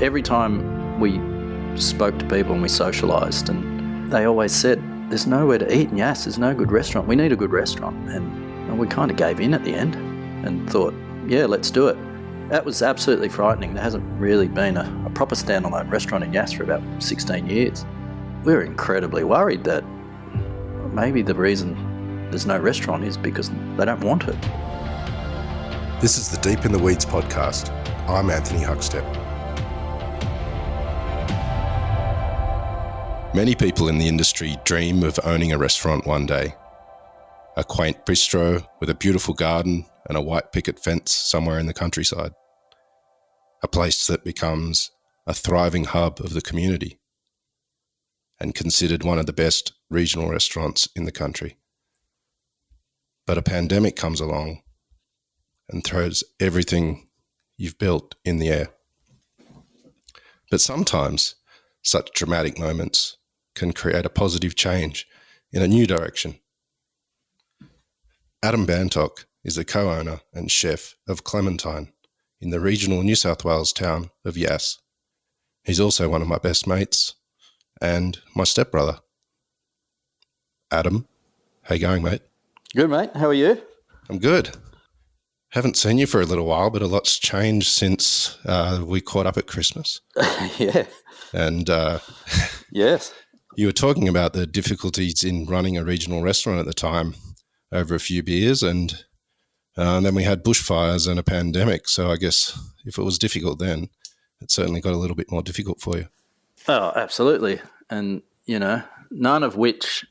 every time we spoke to people and we socialised, and they always said, there's nowhere to eat in Yass, there's no good restaurant, we need a good restaurant. And we kind of gave in at the end and thought, yeah, let's do it. That was absolutely frightening. There hasn't really been a proper standalone restaurant in Yass for about 16 years. We were incredibly worried that maybe the reason there's no restaurant is because they don't want it. This is the Deep in the Weeds podcast. I'm Anthony Huckstep. Many people in the industry dream of owning a restaurant one day. A quaint bistro with a beautiful garden and a white picket fence somewhere in the countryside. A place that becomes a thriving hub of the community and considered one of the best regional restaurants in the country. But a pandemic comes along and throws everything you've built in the air. But sometimes such dramatic moments can create a positive change in a new direction. Adam Bantock is the co-owner and chef of Clementine in the regional New South Wales town of Yass. He's also one of my best mates and my stepbrother. Adam, how you going, mate? Good, mate. How are you? I'm good. Haven't seen you for a little while, but a lot's changed since we caught up at Christmas. Yeah. And yes. You were talking about the difficulties in running a regional restaurant at the time over a few beers, and then we had bushfires and a pandemic. So I guess if it was difficult then, it certainly got a little bit more difficult for you. Oh, absolutely. And, you know, none of which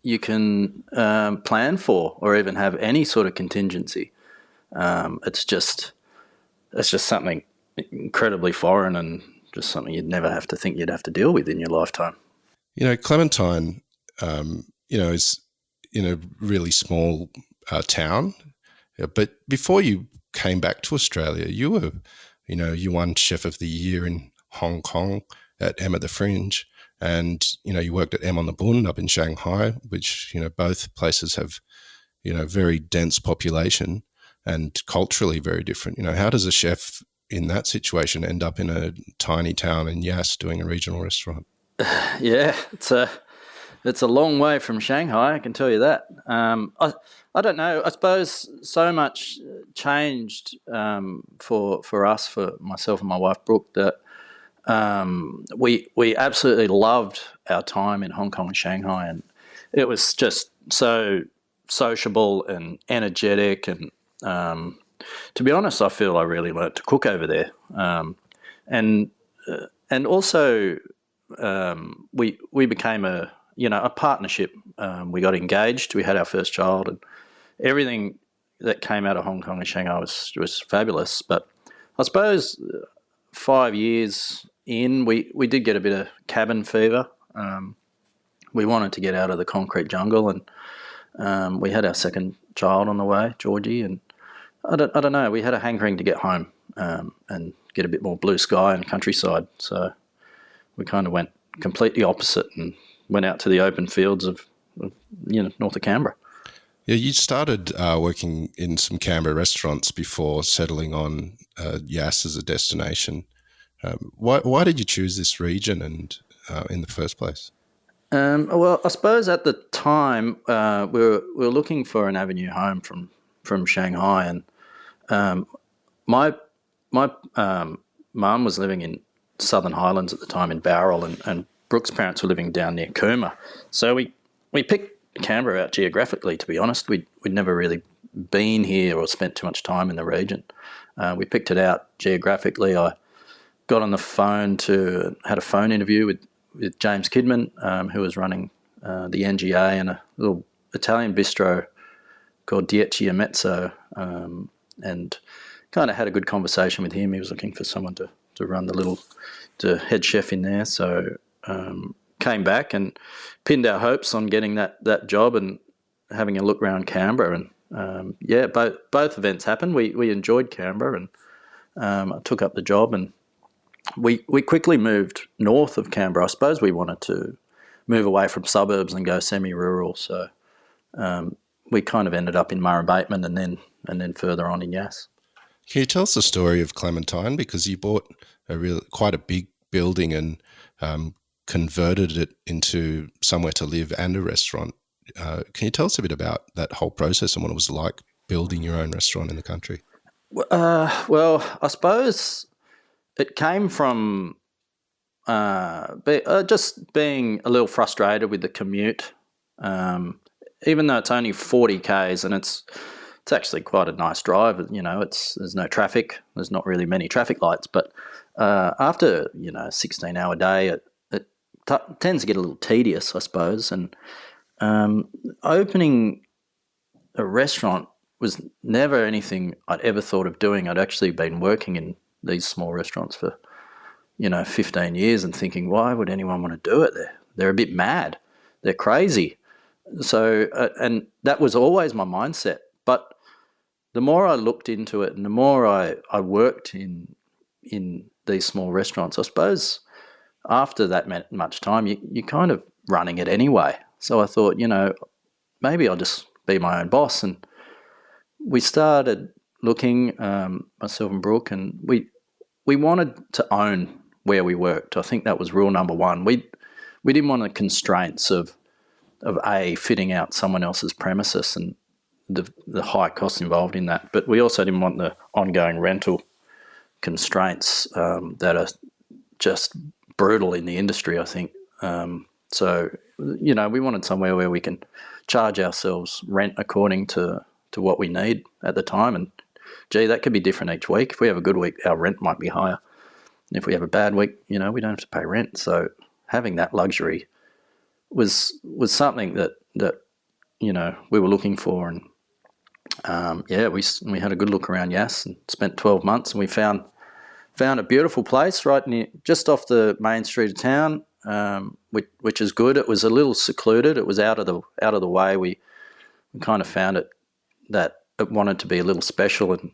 you can plan for or even have any sort of contingency. It's just something incredibly foreign and just something you'd never have to think you'd have to deal with in your lifetime. You know, Clementine, is in a really small town. But before you came back to Australia, you were, you won Chef of the Year in Hong Kong at M at the Fringe. And, you worked at M on the Bund up in Shanghai, which, both places have, very dense population and culturally very different. How does a chef in that situation end up in a tiny town in Yass doing a regional restaurant? Yeah, it's a long way from Shanghai, I can tell you that. I don't know. I suppose so much changed for us, for myself and my wife Brooke, that we absolutely loved our time in Hong Kong and Shanghai, and it was just so sociable and energetic. And to be honest, I feel I really learnt to cook over there, and also. We became a partnership. We got engaged. We had our first child, and everything that came out of Hong Kong and Shanghai was fabulous. But I suppose 5 years in, we did get a bit of cabin fever. We wanted to get out of the concrete jungle, and we had our second child on the way, Georgie. And I don't know. We had a hankering to get home and get a bit more blue sky and countryside. So we kind of went completely opposite and went out to the open fields of north of Canberra. Yeah, you started working in some Canberra restaurants before settling on Yass as a destination. Why did you choose this region and in the first place? Well, I suppose at the time we were looking for an avenue home from Shanghai, and my mum was living in Southern Highlands at the time in Bowral, and Brooke's parents were living down near Cooma. So we picked Canberra out geographically, to be honest. We'd never really been here or spent too much time in the region. We picked it out geographically. I got on the phone had a phone interview with James Kidman, who was running the NGA and a little Italian bistro called Dieci e Mezzo, and kind of had a good conversation with him. He was looking for someone to run the head chef in there. So came back and pinned our hopes on getting that job and having a look around Canberra. And both events happened. We enjoyed Canberra, and I took up the job, and we quickly moved north of Canberra. I suppose we wanted to move away from suburbs and go semi-rural. So we kind of ended up in Murray Bateman and then further on in Yass. Can you tell us the story of Clementine? Because you bought quite a big building and converted it into somewhere to live and a restaurant. Can you tell us a bit about that whole process and what it was like building your own restaurant in the country? Well, I suppose it came from just being a little frustrated with the commute. Even though it's only 40 k's and it's actually quite a nice drive. You know, there's no traffic. There's not really many traffic lights, but after 16-hour day, it tends to get a little tedious, I suppose. And opening a restaurant was never anything I'd ever thought of doing. I'd actually been working in these small restaurants for 15 years and thinking, why would anyone want to do it? They're a bit mad. They're crazy. So, and that was always my mindset. But the more I looked into it and the more I worked in these small restaurants, I suppose after that much time, you kind of running it anyway. So I thought, maybe I'll just be my own boss. And we started looking, myself and Brooke, and we wanted to own where we worked. I think that was rule number one. We didn't want the constraints of fitting out someone else's premises and the high costs involved in that. But we also didn't want the ongoing rental constraints that are just brutal in the industry, I think. So, we wanted somewhere where we can charge ourselves rent according to what we need at the time. And, gee, that could be different each week. If we have a good week, our rent might be higher. And if we have a bad week, we don't have to pay rent. So having that luxury was something that we were looking for. And, we had a good look around Yass and spent 12 months, and we found a beautiful place right near, just off the main street of town, which is good. It was a little secluded. It was out of the way. We kind of found it that it wanted to be a little special and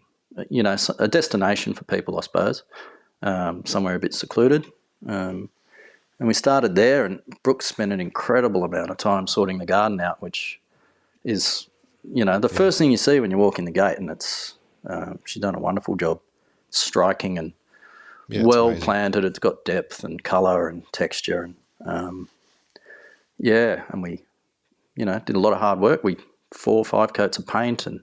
a destination for people, I suppose, somewhere a bit secluded. And we started there, and Brooke spent an incredible amount of time sorting the garden out, which is the first thing you see when you walk in the gate, and it's she's done a wonderful job, striking and well planted. It's got depth and colour and texture, and and we did a lot of hard work. We 4 or 5 coats of paint and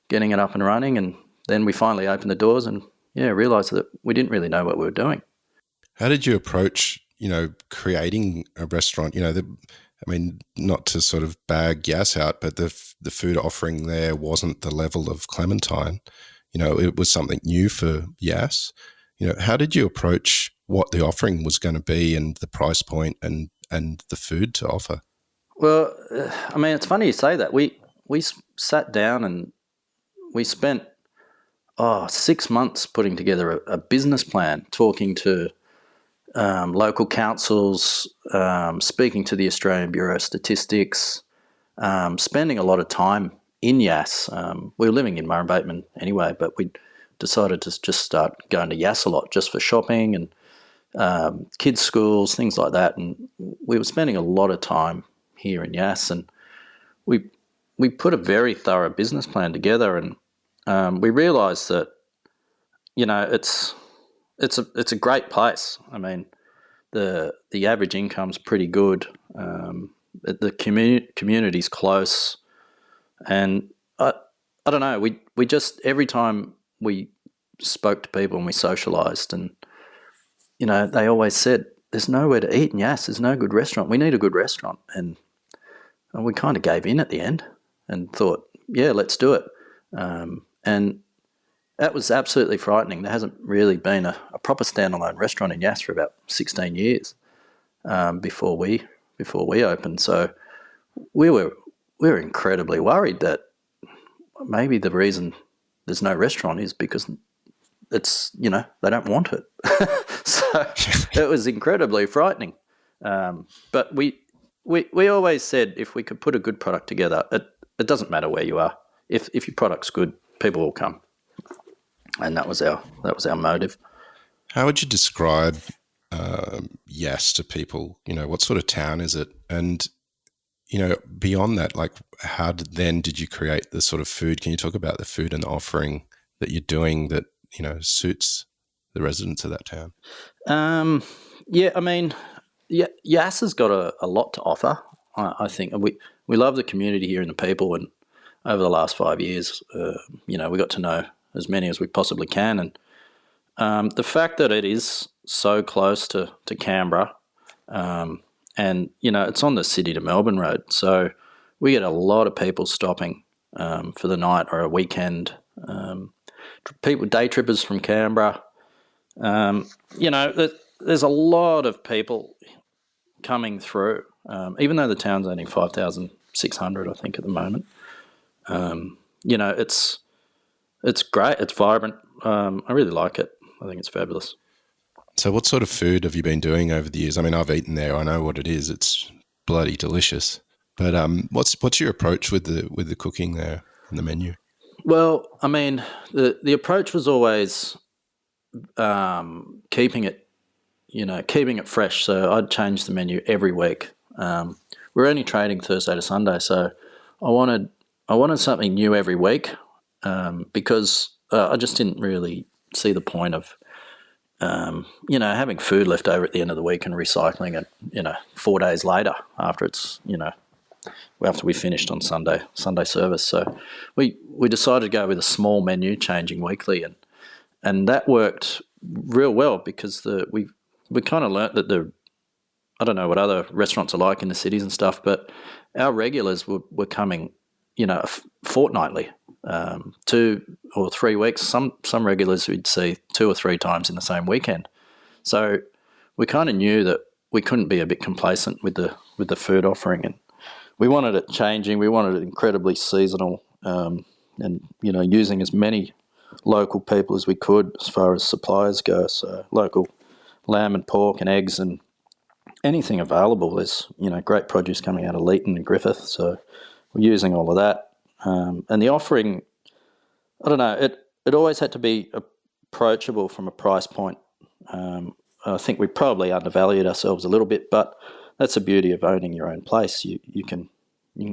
getting it up and running, and then we finally opened the doors and realised that we didn't really know what we were doing. How did you approach creating a restaurant? Not to sort of bag Yass out, but the food offering there wasn't the level of Clementine. It was something new for Yass. How did you approach what the offering was going to be and the price point and the food to offer? Well, it's funny you say that. We sat down and we spent 6 months putting together a business plan, talking to local councils, speaking to the Australian Bureau of Statistics, spending a lot of time in Yass. We were living in Murray Bateman anyway, but we decided to just start going to Yass a lot just for shopping and kids' schools, things like that. And we were spending a lot of time here in Yass, and we put a very thorough business plan together, and we realised that it's a great place. The average income's pretty good. The community's close, and I don't know. We just, every time we spoke to people and we socialised, and they always said, "There's nowhere to eat in Yass. There's no good restaurant. We need a good restaurant." And we kind of gave in at the end and thought, "Yeah, let's do it." And that was absolutely frightening. There hasn't really been a proper standalone restaurant in Yass for about 16 years before we opened. So we were incredibly worried that maybe the reason there's no restaurant is because it's they don't want it. So it was incredibly frightening. But we always said if we could put a good product together, it doesn't matter where you are. If your product's good, people will come. And that was our motive. How would you describe Yass to people? What sort of town is it? And beyond that, like, how did you create the sort of food? Can you talk about the food and the offering that you're doing that, suits the residents of that town? Yeah, I mean, yeah, Yass has got a lot to offer. I think we love the community here and the people, and over the last 5 years, we got to know as many as we possibly can, and the fact that it is so close to Canberra, and it's on the Sydney to Melbourne road, so we get a lot of people stopping for the night or a weekend. People, day trippers from Canberra. There's a lot of people coming through, even though the town's only 5,600, I think, at the moment. It's great. It's vibrant. I really like it. I think it's fabulous. So what sort of food have you been doing over the years? I mean, I've eaten there. I know what it is. It's bloody delicious. But what's your approach with the cooking there and the menu? Well, I mean, the approach was always keeping it fresh. So I'd change the menu every week. We're only trading Thursday to Sunday, so I wanted something new every week, because I just didn't really see the point of having food left over at the end of the week and recycling it 4 days later after we finished on Sunday service. So we decided to go with a small menu, changing weekly, and that worked real well because we kind of learnt that I don't know what other restaurants are like in the cities and stuff, but our regulars were coming, fortnightly, 2 or 3 weeks. Some regulars we'd see 2 or 3 times in the same weekend. So we kind of knew that we couldn't be a bit complacent with the food offering, and we wanted it changing. We wanted it incredibly seasonal, and using as many local people as we could as far as suppliers go. So local lamb and pork and eggs and anything available. There's great produce coming out of Leeton and Griffith, so we're using all of that. And the offering, I don't know, it always had to be approachable from a price point. I think we probably undervalued ourselves a little bit, but that's the beauty of owning your own place. You can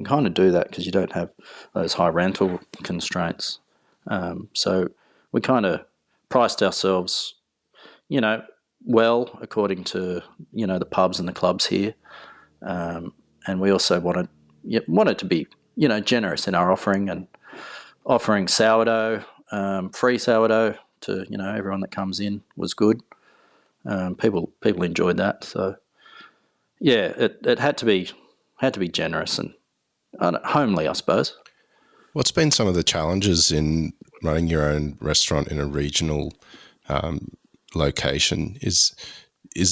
kind of do that because you don't have those high rental constraints. So we kind of priced ourselves, well, according to the pubs and the clubs here, and we also wanted to be generous in our offering, and offering sourdough, free sourdough to everyone that comes in was good. People enjoyed that, so yeah, it had to be generous and homely, I suppose. What's been some of the challenges in running your own restaurant in a regional location? Is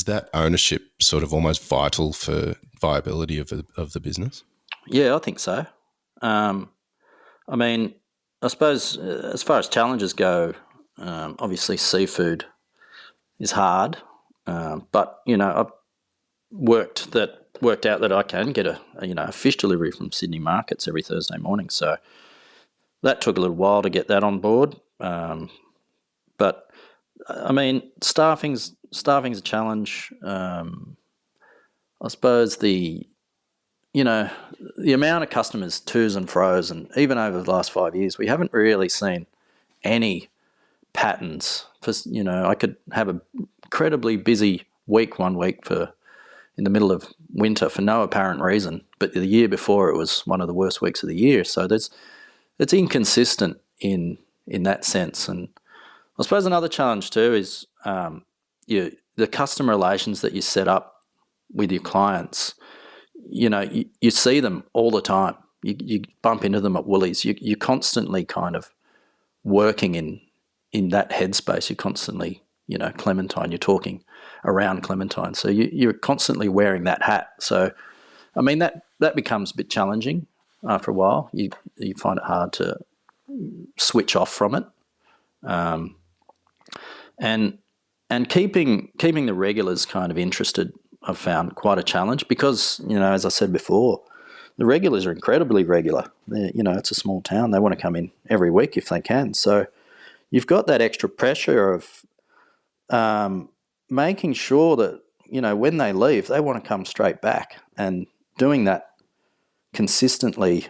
that ownership sort of almost vital for viability of the business? Yeah, I think so. I mean, I suppose as far as challenges go, obviously seafood is hard, but I've worked out that I can get a fish delivery from Sydney markets every Thursday morning. So that took a little while to get that on board, but I mean, staffing's a challenge. I suppose the amount of customers, twos and fros, and even over the last 5 years, we haven't really seen any patterns. I could have a incredibly busy week one week in the middle of winter for no apparent reason, but the year before it was one of the worst weeks of the year. So it's inconsistent in that sense. And I suppose another challenge too is the customer relations that you set up with your clients. You see them all the time. You bump into them at Woolies. You're constantly kind of working in that headspace. You're constantly, Clementine. You're talking around Clementine. So you're constantly wearing that hat. So, I mean, that becomes a bit challenging after a while. You find it hard to switch off from it. And keeping the regulars kind of interested, I've found quite a challenge because, as I said before, the regulars are incredibly regular. It's a small town. They want to come in every week if they can. So you've got that extra pressure of making sure that, when they leave, they want to come straight back, and doing that consistently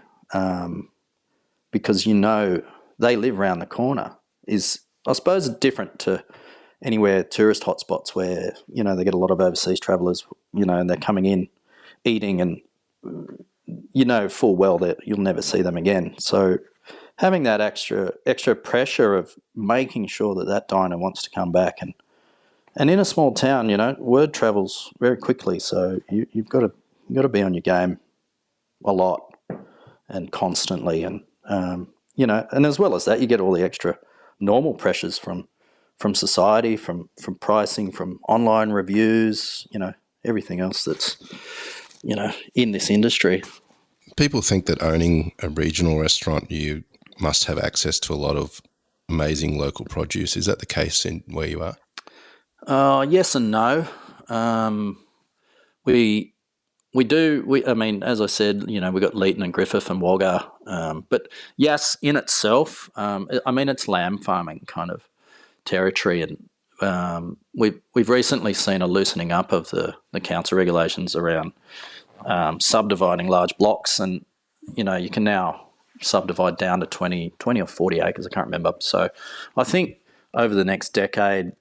because they live around the corner. is, I suppose, different to anywhere tourist hotspots where, they get a lot of overseas travellers, and they're coming in, eating, and full well that you'll never see them again. So having that extra pressure of making sure that diner wants to come back, and in a small town, word travels very quickly. So you've got to be on your game a lot and constantly, and and as well as that, you get all the extra normal pressures from society, from pricing, from online reviews, everything else that's in this industry. People think that owning a regional restaurant, you must have access to a lot of amazing local produce. Is that the case in where you are? Yes and no. We do. I mean, as I said, we got Leeton and Griffith and Wagga, but Yass in itself, it's lamb farming kind of territory, and we've recently seen a loosening up of the council regulations around subdividing large blocks, and you can now subdivide down to 20 or 40 acres. I can't remember. So I think over the next decade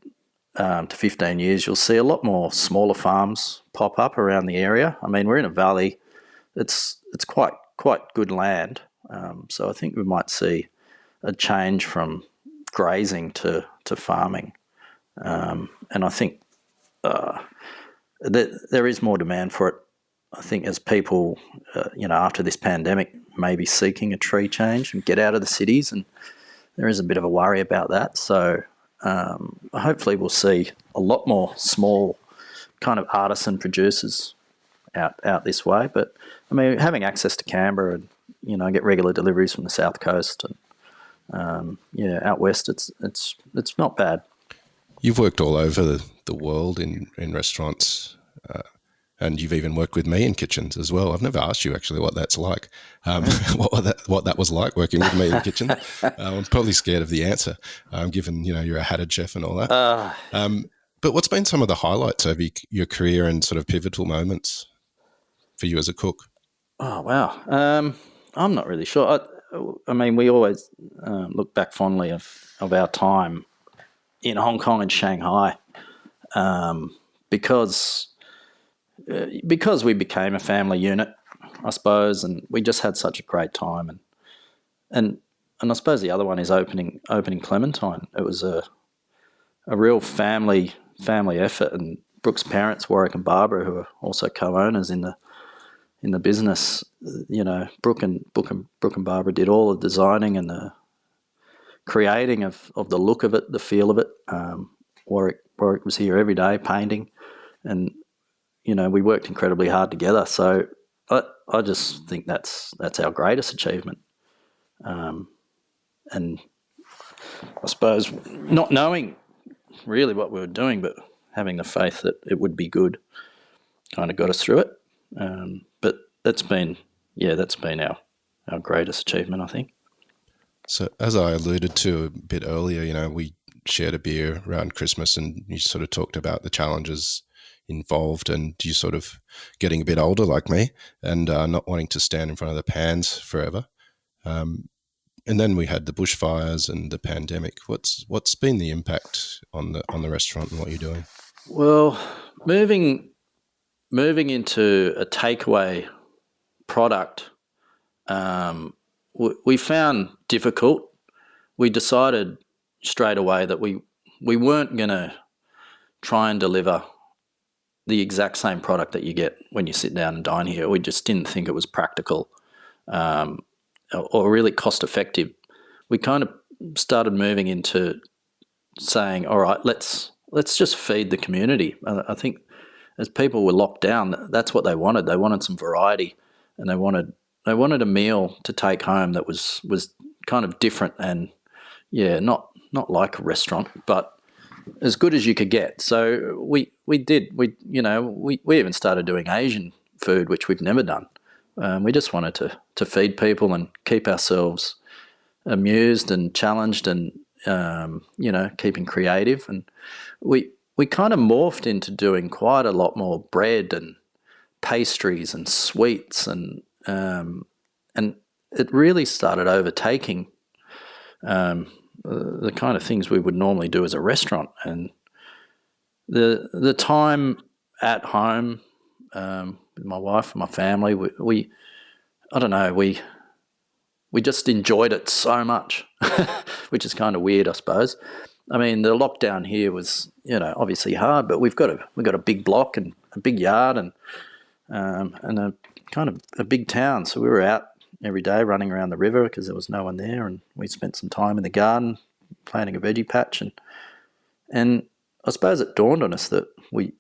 to 15 years, you'll see a lot more smaller farms pop up around the area. I mean, we're in a valley. It's quite good land. So I think we might see a change from grazing to farming. And I think there is more demand for it. I think as people, after this pandemic, maybe seeking a tree change and get out of the cities, and there is a bit of a worry about that. So hopefully we'll see a lot more small kind of artisan producers out this way. But I mean, having access to Canberra and get regular deliveries from the South Coast and out west, it's not bad. You've worked all over the world in restaurants, and you've even worked with me in kitchens as well. I've never asked you actually what that's like, what that was like working with me in kitchen. I'm probably scared of the answer, given you're a hatted chef and all that. But what's been some of the highlights over your career and sort of pivotal moments for you as a cook? Oh wow, I'm not really sure. I mean, we always look back fondly of our time in Hong Kong and Shanghai, because we became a family unit, I suppose, and we just had such a great time. And I suppose the other one is opening Clementine. It was a real family effort, and Brooke's parents, Warwick and Barbara, who are also co-owners in the business, Brooke and Barbara did all the designing and the creating of the look of it, the feel of it. Warwick was here every day painting, and we worked incredibly hard together. So I just think that's our greatest achievement. And I suppose not knowing really what we were doing, but having the faith that it would be good, kind of got us through it. But that's been our greatest achievement, I think. So as I alluded to a bit earlier, we shared a beer around Christmas, and you sort of talked about the challenges involved, and you sort of getting a bit older like me and not wanting to stand in front of the pans forever. And then we had the bushfires and the pandemic. What's been the impact on the restaurant and what you're doing? Well, moving into a takeaway product, we found difficult. We decided straight away that we weren't going to try and deliver the exact same product that you get when you sit down and dine here. We just didn't think it was practical or really cost effective. We kind of started moving into saying, all right, let's just feed the community. I think as people were locked down, that's what they wanted. They wanted some variety, and they wanted a meal to take home that was kind of different and not like a restaurant, but as good as you could get. So we even started doing Asian food, which we've never done. We just wanted to feed people and keep ourselves amused and challenged, and keeping creative. And we kind of morphed into doing quite a lot more bread and pastries and sweets, and it really started overtaking the kind of things we would normally do as a restaurant. And the time at home with my wife and my family, we I don't know, we just enjoyed it so much, which is kind of weird, I suppose. I mean, the lockdown here was, obviously hard, but we've got a big block and a big yard and a kind of a big town. So we were out every day running around the river because there was no one there, and we spent some time in the garden planting a veggie patch, and I suppose it dawned on us that we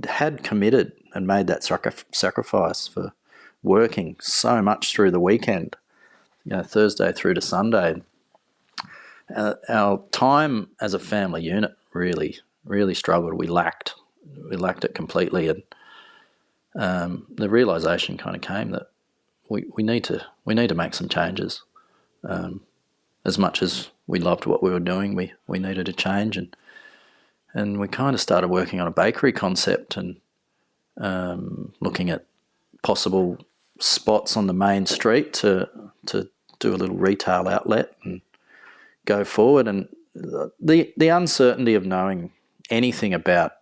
had committed and made that sacrifice for working so much through the weekend, Thursday through to Sunday. Our time as a family unit really, really struggled. We lacked it completely, and the realisation kind of came that we need to make some changes. As much as we loved what we were doing, we needed a change, and we kind of started working on a bakery concept and looking at possible spots on the main street to do a little retail outlet and go forward. And the uncertainty of knowing anything about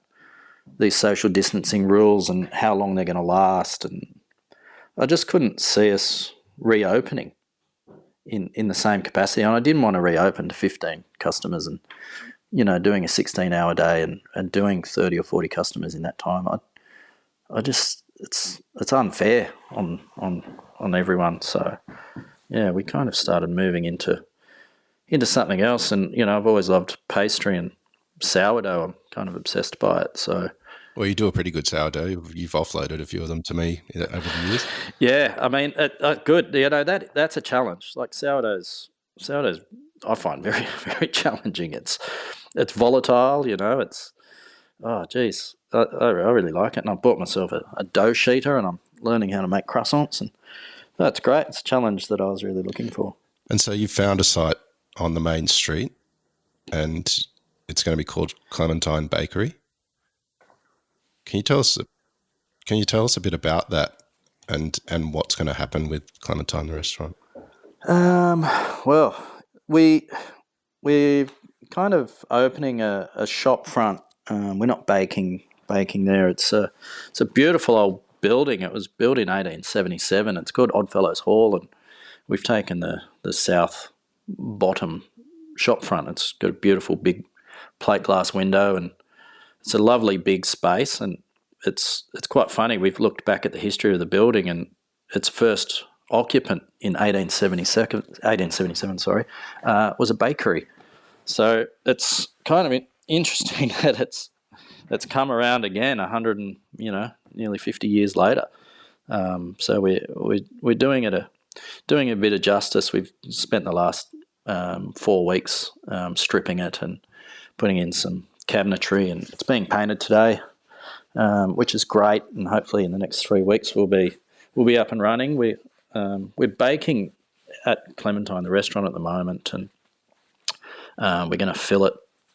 these social distancing rules and how long they're going to last, and I just couldn't see us reopening in the same capacity. And I didn't want to reopen to 15 customers and doing a 16-hour day and doing 30 or 40 customers in that time. I just it's unfair on everyone. So yeah, we kind of started moving into something else. And I've always loved pastry and sourdough. I'm kind of obsessed by it. So Well, you do a pretty good sourdough. You've offloaded a few of them to me over the years. yeah, I mean, good. That's a challenge. Like sourdoughs, I find very very challenging. It's volatile. It's geez, I really like it. And I bought myself a dough sheeter, and I'm learning how to make croissants, and that's great. It's a challenge that I was really looking for. And so you found a site on the main street, and it's going to be called Clementine Bakery. Can you tell us a bit about that and what's going to happen with Clementine the restaurant? Well, we're kind of opening a shop front. We're not baking there. It's a beautiful old building. It was built in 1877. It's called Oddfellows Hall, and we've taken the south bottom shop front. It's got a beautiful big plate glass window, and it's a lovely big space. And it's quite funny. We've looked back at the history of the building, and its first occupant in 1877, was a bakery. So it's kind of interesting that it's come around again 100 and nearly 50 years later. So we're doing it a bit of justice. We've spent the last 4 weeks stripping it and putting in some cabinetry, and it's being painted today, which is great. And hopefully in the next 3 weeks we'll be up and running. We're baking at Clementine, the restaurant, at the moment, and we're going to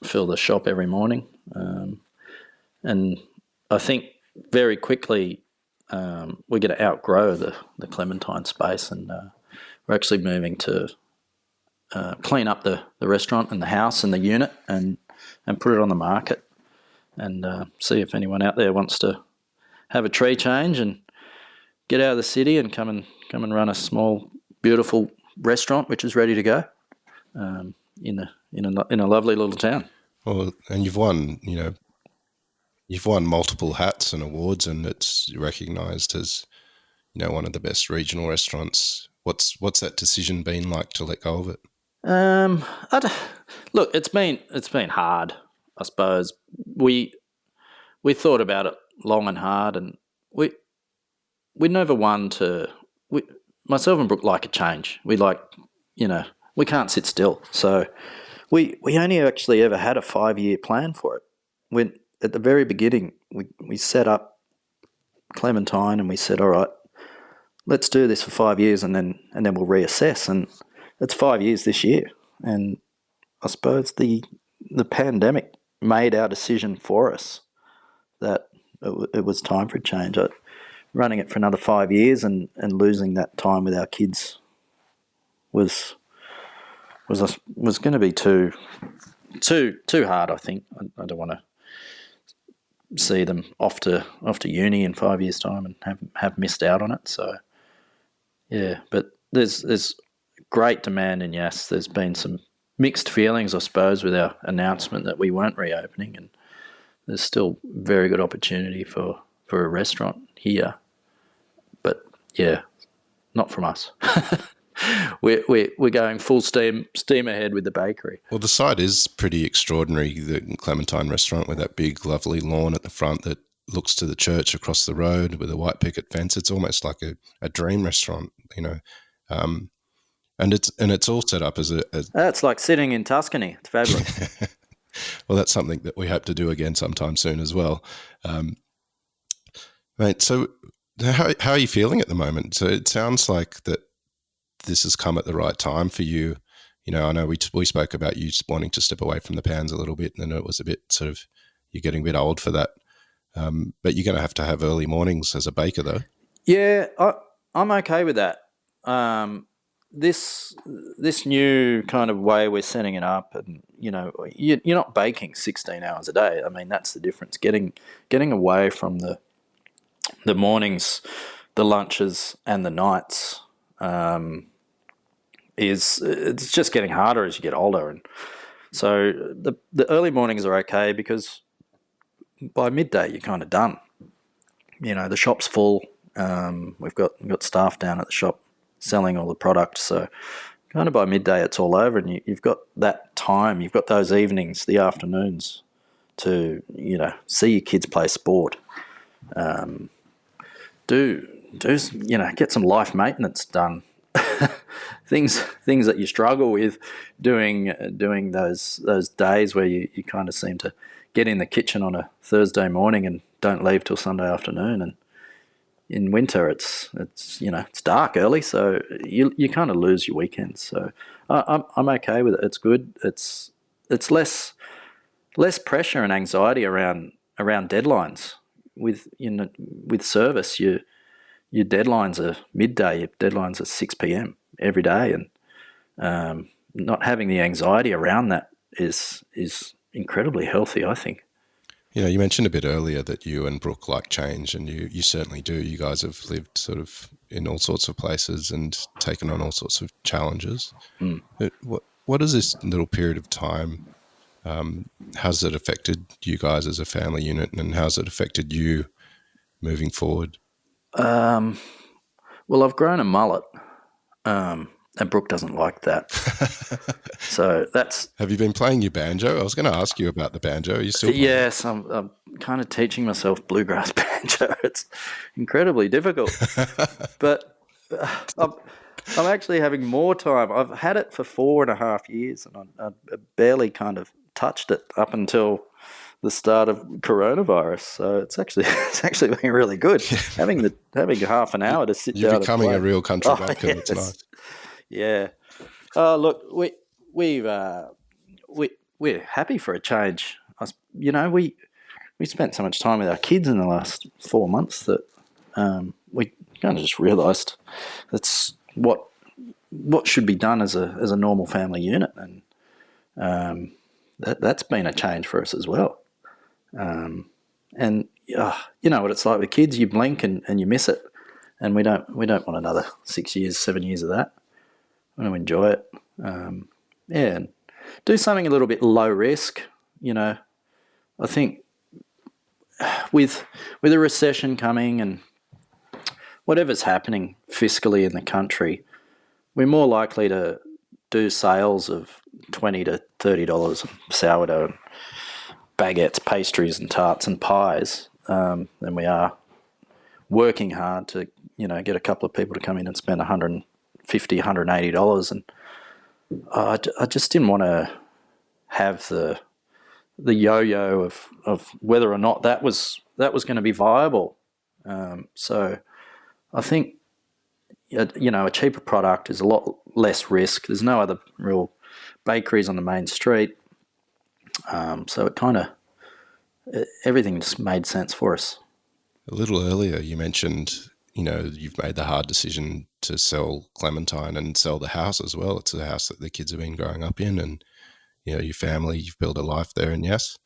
fill the shop every morning. And I think very quickly we're going to outgrow the Clementine space, and we're actually moving to clean up the restaurant and the house and the unit and put it on the market, and see if anyone out there wants to have a tree change and get out of the city and come and run a small, beautiful restaurant which is ready to go in a lovely little town. Well, and you've won multiple hats and awards, and it's recognised as one of the best regional restaurants. What's that decision been like to let go of it? Look, it's been hard, I suppose. We thought about it long and hard, and we never myself and Brooke like a change. We like, we can't sit still. So we only actually ever had a 5-year plan for it. When at the very beginning we set up Clementine, and we said, all right, let's do this for 5 years, and then we'll reassess. And it's 5 years this year, and I suppose the pandemic made our decision for us that it was time for a change. Running it for another 5 years and losing that time with our kids was was going to be too hard. I think I don't want to see them off to uni in 5 years' time and have missed out on it. So yeah, but there's great demand in Yass. There's been some mixed feelings, I suppose, with our announcement that we weren't reopening, and there's still very good opportunity for a restaurant here. But yeah, not from us. We're going full steam ahead with the bakery. Well, the site is pretty extraordinary, the Clementine restaurant, with that big, lovely lawn at the front that looks to the church across the road with a white picket fence. It's almost like a dream restaurant, you know. And it's all set up as it's like sitting in Tuscany. It's fabulous. Well, that's something that we hope to do again sometime soon as well. Mate, so how are you feeling at the moment? So it sounds like that this has come at the right time for you. You know, I know we spoke about you wanting to step away from the pans a little bit, and it was a bit sort of, you're getting a bit old for that. But you're going to have early mornings as a baker, though. Yeah, I'm okay with that. This new kind of way we're setting it up, and you know, you're not baking 16 hours a day. I mean, that's the difference. Getting away from the mornings, the lunches, and the nights. It's just getting harder as you get older, and so the early mornings are okay because by midday you're kind of done. You know, the shop's full. We've got staff down at the shop selling all the product, so kind of by midday it's all over, and you've got that time. You've got those evenings, the afternoons, to see your kids play sport. Do get some life maintenance done. things that you struggle with doing those days where you kind of seem to get in the kitchen on a Thursday morning and don't leave till Sunday afternoon. And in winter it's dark early, so you kind of lose your weekends. So I'm okay with it. It's good. It's less pressure and anxiety around deadlines. With service, your deadlines are midday. Your deadlines are 6 p.m. every day, and not having the anxiety around that is incredibly healthy, I think. You know, you mentioned a bit earlier that you and Brooke like change, and you certainly do. You guys have lived sort of in all sorts of places and taken on all sorts of challenges. What is this little period of time? How's it affected you guys as a family unit, and how's it affected you moving forward? Well, I've grown a mullet, and Brooke doesn't like that. So that's... Have you been playing your banjo? I was going to ask you about the banjo. Are you still playing? Yes, I'm kind of teaching myself bluegrass banjo. It's incredibly difficult. But I'm actually having more time. I've had it for 4.5 years, and I barely kind of touched it up until the start of coronavirus. So it's actually been really good. Having half an hour to sit down. You're becoming and a real country bumpkin. Yes. It's nice. Yeah. Look, we're happy for a change. We spent so much time with our kids in the last 4 months that we kind of just realised that's what should be done as a normal family unit, and that's been a change for us as well. And you know what it's like with kids. You blink and you miss it, and we don't want another 6 years, 7 years of that. I want to enjoy it. And do something a little bit low risk. You know, I think with a recession coming and whatever's happening fiscally in the country, we're more likely to do sales of $20 to $30 sourdough and baguettes, pastries and tarts and pies than we are working hard to get a couple of people to come in and spend $150, $180. And I just didn't want to have the yo-yo of whether or not that was going to be viable. So I think a cheaper product is a lot less risk. There's no other real bakeries on the main street, so it kind of everything just made sense for us. A little earlier, you mentioned you've made the hard decision to sell Clementine and sell the house as well. It's a house that the kids have been growing up in, and your family, you've built a life there in Yass.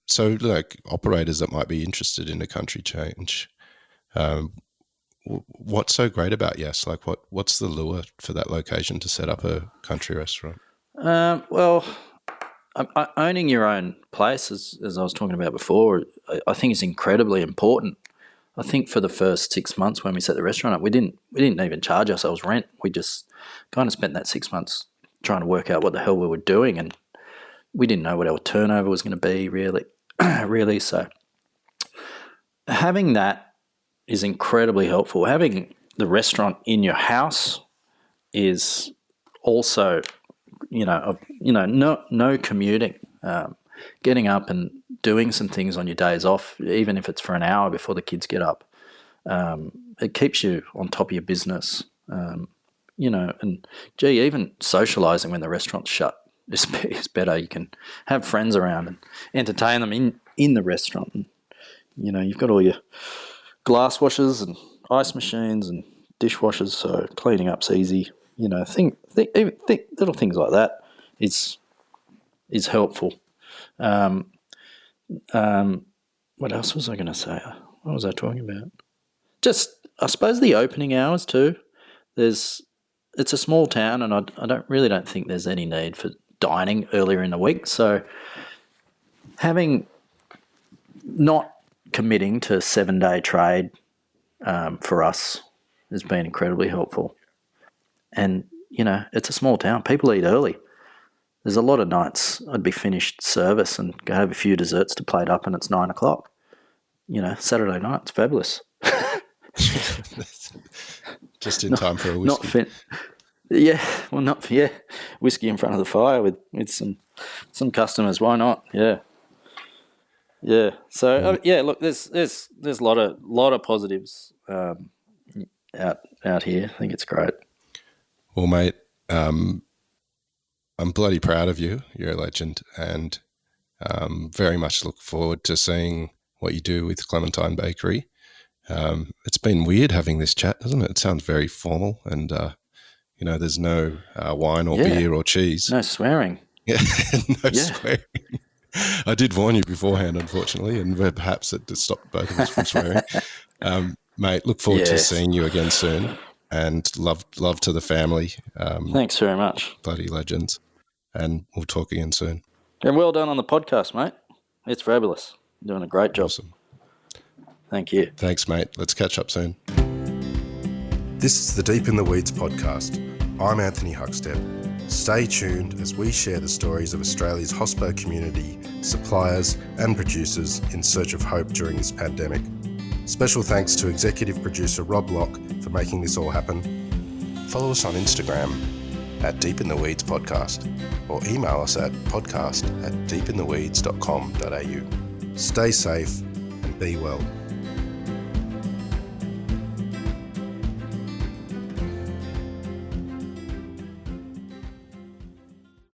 So like operators that might be interested in a country change, what's so great about Yass? Like what's the lure for that location to set up a country restaurant? Well, owning your own place, as I was talking about before, I think is incredibly important. I think for the first 6 months when we set the restaurant up, we didn't even charge ourselves rent. We just kind of spent that 6 months trying to work out what the hell we were doing, and we didn't know what our turnover was going to be really. So having that is incredibly helpful. Having the restaurant in your house is also, no commuting. Getting up and doing some things on your days off, even if it's for an hour before the kids get up, it keeps you on top of your business. And even socialising when the restaurant's shut is better. You can have friends around and entertain them in the restaurant. And, you've got all your glass washers and ice machines and dishwashers, so cleaning up's easy. Little things like that is helpful. What else was I going to say? What was I talking about? Just, I suppose, the opening hours too. It's a small town, and I don't think there's any need for dining earlier in the week. So not committing to 7-day trade for us has been incredibly helpful. And, it's a small town. People eat early. There's a lot of nights I'd be finished service and go have a few desserts to plate up, and it's 9 o'clock. Saturday night, it's fabulous. Just in time for a whiskey. Whiskey in front of the fire with some customers. Why not? Yeah. So look, there's a lot of positives out here. I think it's great. Well, mate, I'm bloody proud of you. You're a legend, and very much look forward to seeing what you do with Clementine Bakery. It's been weird having this chat, doesn't it? It sounds very formal, and there's no wine or beer or cheese. No swearing. Yeah, swearing. I did warn you beforehand, unfortunately, and perhaps it stopped both of us from swearing. Mate, look forward to seeing you again soon, and love to the family. Thanks very much. Bloody legends. And we'll talk again soon. And well done on the podcast, mate. It's fabulous. You're doing a great job. Awesome. Thank you. Thanks, mate. Let's catch up soon. This is the Deep in the Weeds podcast. I'm Anthony Huckstep. Stay tuned as we share the stories of Australia's hospo community, suppliers and producers in search of hope during this pandemic. Special thanks to executive producer Rob Locke for making this all happen. Follow us on Instagram at Deep in the Weeds Podcast, or email us at podcast@deepintheweeds.com.au. Stay safe and be well.